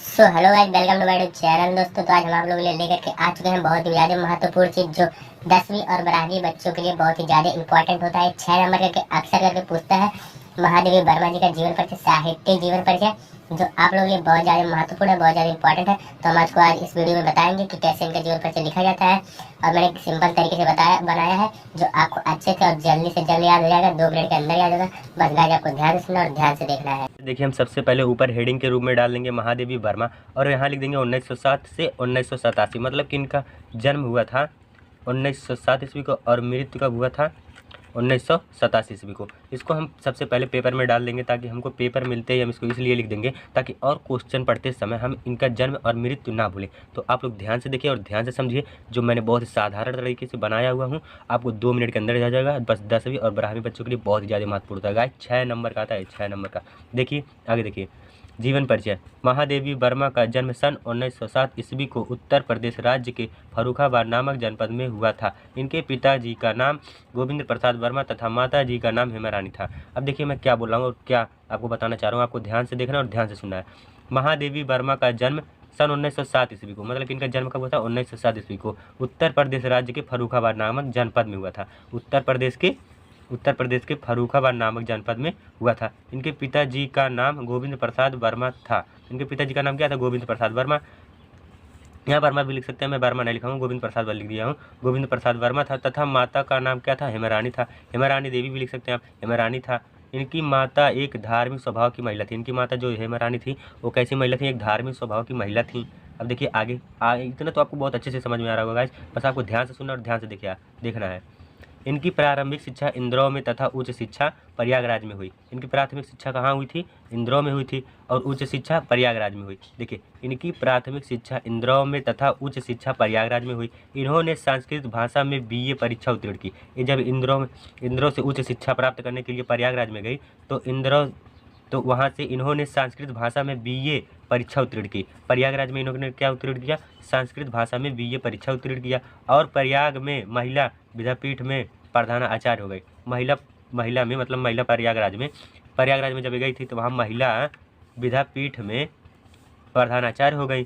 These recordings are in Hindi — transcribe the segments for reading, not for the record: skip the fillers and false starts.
Hello guys, welcome to my channel. दोस्तों, तो आज हम आप लोगों के लिए लेकर के आ चुके हैं बहुत ही ज़्यादा महत्वपूर्ण चीज़ जो 10वीं और 12वीं बच्चों के लिए बहुत ही ज़्यादा इंपॉर्टेंट होता है। 6 नंबर करके अक्सर करके पूछता है महादेवी वर्मा जी का जीवन परिचय, साहित्यिक जीवन परिचय, जो आप लोगों के लिए बहुत ज़्यादा महत्वपूर्ण है, बहुत ज़्यादा इंपॉर्टेंट है। तो हम आपको आज इस वीडियो में बताएंगे कि कैसे इनका जीवन परिचय लिखा जाता है, और मैंने एक सिंपल तरीके से बनाया है जो आपको अच्छे से और जल्दी से जल्दी याद हो जाएगा, 2 मिनट के अंदर याद होगा। बस गाइस, आपको ध्यान से सुनना और ध्यान से देखना है। देखिए, हम सबसे पहले ऊपर हेडिंग के रूप में डाल देंगे महादेवी वर्मा, और यहाँ लिख देंगे 1907 से 1987, मतलब कि इनका जन्म हुआ था 1907 ईस्वी को और मृत्यु कब हुआ था 1987 ईस्वी को। इसको हम सबसे पहले पेपर में डाल देंगे, ताकि हमको पेपर मिलते ही हम इसको इसलिए लिख देंगे ताकि और क्वेश्चन पढ़ते समय हम इनका जन्म और मृत्यु ना भूलें। तो आप लोग ध्यान से देखिए और ध्यान से समझिए, जो मैंने बहुत ही साधारण तरीके से बनाया हुआ हूँ, आपको 2 मिनट के अंदर आ जाएगा। बस 10वीं और 12वीं बच्चों के लिए बहुत ही ज़्यादा महत्वपूर्ण होता है। 6 नंबर का आता है, 6 नंबर का। देखिए आगे देखिए, जीवन परिचय। महादेवी वर्मा का जन्म सन 1907 ईस्वी को उत्तर प्रदेश राज्य के फर्रुखाबाद नामक जनपद में हुआ था। इनके पिताजी का नाम गोविंद प्रसाद वर्मा तथा माता जी का नाम हेमा रानी था। अब देखिए मैं क्या बोल रहा हूँ और क्या आपको बताना चाह रहा हूँ, आपको ध्यान से देखना और ध्यान से सुनना है। महादेवी वर्मा का जन्म सन 1907 ईस्वी को, मतलब इनका जन्म कब हुआ था 1907 ईस्वी को, उत्तर प्रदेश राज्य के फर्रुखाबाद नामक जनपद में हुआ था। उत्तर प्रदेश के फर्रुखाबाद नामक जनपद में हुआ था। इनके पिताजी का नाम गोविंद प्रसाद वर्मा था। इनके पिताजी का नाम क्या था? गोविंद प्रसाद वर्मा। यहाँ वर्मा भी लिख सकते हैं, मैं वर्मा नहीं लिखा हूँ, गोविंद प्रसाद लिख दिया हूँ। गोविंद प्रसाद वर्मा था तथा माता का नाम क्या था? हेमा रानी था। हेमा रानी देवी भी लिख सकते हैं आप, हेमा रानी था। इनकी माता एक धार्मिक स्वभाव की महिला थी। इनकी माता जो हेमा रानी थी वो कैसी महिला थी? एक धार्मिक स्वभाव की महिला थी। अब देखिए आगे इतना तो आपको बहुत अच्छे से समझ में आ रहा होगा गाइस, बस आपको ध्यान से सुनना और ध्यान से देखना है। इनकी प्रारंभिक शिक्षा इंदौर में तथा उच्च शिक्षा प्रयागराज में हुई। इनकी प्राथमिक शिक्षा कहाँ हुई थी? इंदौर में हुई थी, और उच्च शिक्षा प्रयागराज में हुई। देखिए, इनकी प्राथमिक शिक्षा इंदौर में तथा उच्च शिक्षा प्रयागराज में हुई। इन्होंने संस्कृत भाषा में BA परीक्षा उत्तीर्ण की। ये जब इंदौर से उच्च शिक्षा प्राप्त करने के लिए प्रयागराज में गई, तो वहाँ से इन्होंने संस्कृत भाषा में BA परीक्षा उत्तीर्ण की। प्रयागराज में इन्होंने क्या उत्तीर्ण किया? संस्कृत भाषा में BA परीक्षा उत्तीर्ण किया, और प्रयाग में महिला विद्यापीठ में प्रधान आचार्य हो गई। महिला में मतलब महिला प्रयागराज में जब गई थी तो वहाँ महिला विद्यापीठ में प्रधानाचार्य हो गई।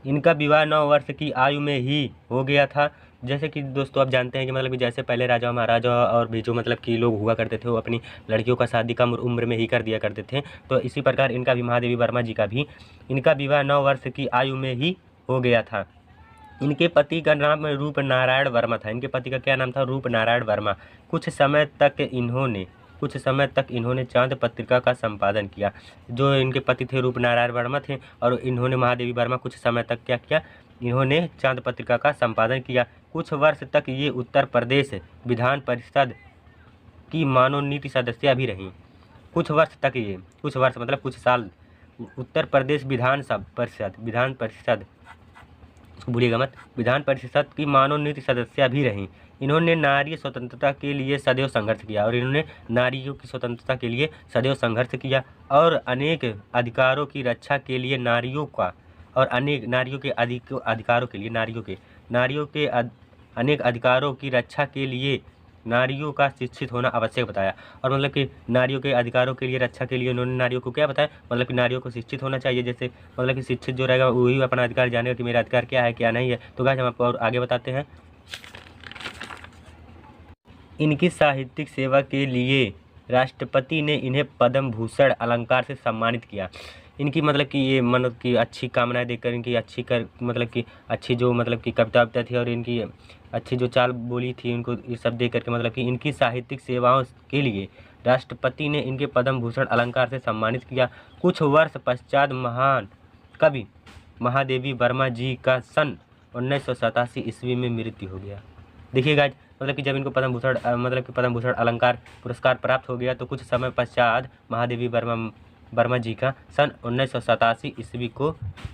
इनका विवाह 9 वर्ष की आयु में ही हो गया था। जैसे कि दोस्तों आप जानते हैं कि मतलब कि जैसे पहले राजा महाराजा और भी जो मतलब कि लोग हुआ करते थे वो अपनी लड़कियों का शादी कम उम्र में ही कर दिया करते थे, तो इसी प्रकार इनका भी महादेवी वर्मा जी का भी इनका विवाह 9 वर्ष की आयु में ही हो गया था। इनके पति का नाम रूप नारायण वर्मा था। इनके पति का क्या नाम था? रूप नारायण वर्मा। कुछ समय तक इन्होंने चांद पत्रिका का संपादन किया। जो इनके पति थे रूप नारायण वर्मा थे, और इन्होंने महादेवी वर्मा कुछ समय तक क्या किया? इन्होंने चांद पत्रिका का संपादन किया। कुछ वर्ष तक ये उत्तर प्रदेश विधान परिषद की मनोनीत सदस्य भी रहीं। कुछ वर्ष मतलब कुछ साल उत्तर प्रदेश विधान परिषद इसको भूलिएगा मत, विधान परिषद की मनोनीत सदस्य भी रहीं। इन्होंने नारी स्वतंत्रता के लिए सदैव संघर्ष किया, और इन्होंने नारियों की स्वतंत्रता के लिए सदैव संघर्ष किया, और अनेक अधिकारों की रक्षा के लिए नारियों के अनेक अधिकारों की रक्षा के लिए नारियों का शिक्षित होना आवश्यक बताया। और मतलब कि नारियों के अधिकारों के लिए रक्षा के लिए उन्होंने नारियों को क्या बताया? मतलब कि नारियों को शिक्षित होना चाहिए। जैसे मतलब कि शिक्षित जो रहेगा वही अपना अधिकार जानेगा कि मेरा अधिकार क्या है क्या नहीं है। तो गाइस हम आपको और आगे बताते हैं। इनकी साहित्यिक सेवा के लिए राष्ट्रपति ने इन्हें पद्म भूषण अलंकार से सम्मानित किया। इनकी मतलब कि ये मतलब कि अच्छी कामनाएं देकर इनकी अच्छी जो मतलब कि कविता थी, और इनकी अच्छी जो चाल बोली थी, उनको ये सब दे करके मतलब कि इनकी साहित्यिक सेवाओं के लिए राष्ट्रपति ने इनके पद्म भूषण अलंकार से सम्मानित किया। कुछ वर्ष पश्चात महान कवि महादेवी वर्मा जी का सन 1987 ईस्वी में मृत्यु हो गया। देखिए गाइस, मतलब कि जब इनको पद्म भूषण अलंकार पुरस्कार प्राप्त हो गया, तो कुछ समय पश्चात महादेवी वर्मा जी का सन 1987 ईस्वी को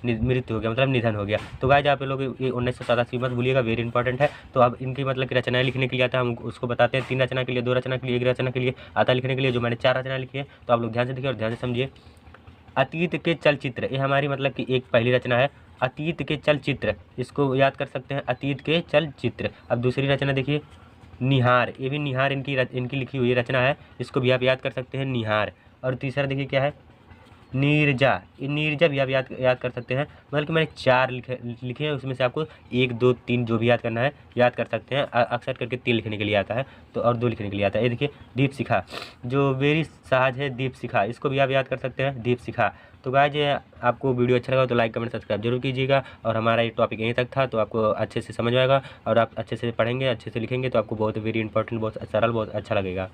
मृत्यु हो गया, मतलब निधन हो गया। तो गाइस आप लोग ये 1987 मत भूलिएगा, वेरी इंपॉर्टेंट है। तो अब इनकी मतलब कि रचनाएं लिखने के लिए आता है, हम उसको बताते हैं। 3 रचना के लिए, 2 रचना के लिए, 1 रचना के लिए आता है लिखने के लिए, जो मैंने 4 रचना लिखी है। तो आप लोग ध्यान से देखिए और ध्यान से समझिए। अतीत के चलचित्र, ये हमारी मतलब कि एक पहली रचना है। अतीत के चलचित्र, इसको याद कर सकते हैं, अतीत के चलचित्र। अब दूसरी रचना देखिए, निहार, ये भी निहार इनकी लिखी हुई रचना है, इसको भी आप याद कर सकते हैं, निहार। और तीसरा देखिए क्या है? नीरजा, ये नीरजा भी आप याद कर सकते हैं। मतलब कि मैंने 4 लिखे हैं, उसमें से आपको 1 2 3 जो भी याद करना है याद कर सकते हैं। अक्सर करके 3 लिखने के लिए आता है तो, और 2 लिखने के लिए आता है। ये देखिए दीपशिखा, जो वेरी सहज है दीपशिखा, इसको भी आप याद कर सकते हैं दीपशिखा। तो गाइज आपको वीडियो अच्छा लगा तो लाइक कमेंट सब्सक्राइब जरूर कीजिएगा। और हमारा ये टॉपिक यहीं तक था, तो आपको अच्छे से समझ आएगा और आप अच्छे से पढ़ेंगे, अच्छे से लिखेंगे तो आपको बहुत वेरी इंपॉर्टेंट, बहुत सरल, बहुत अच्छा लगेगा।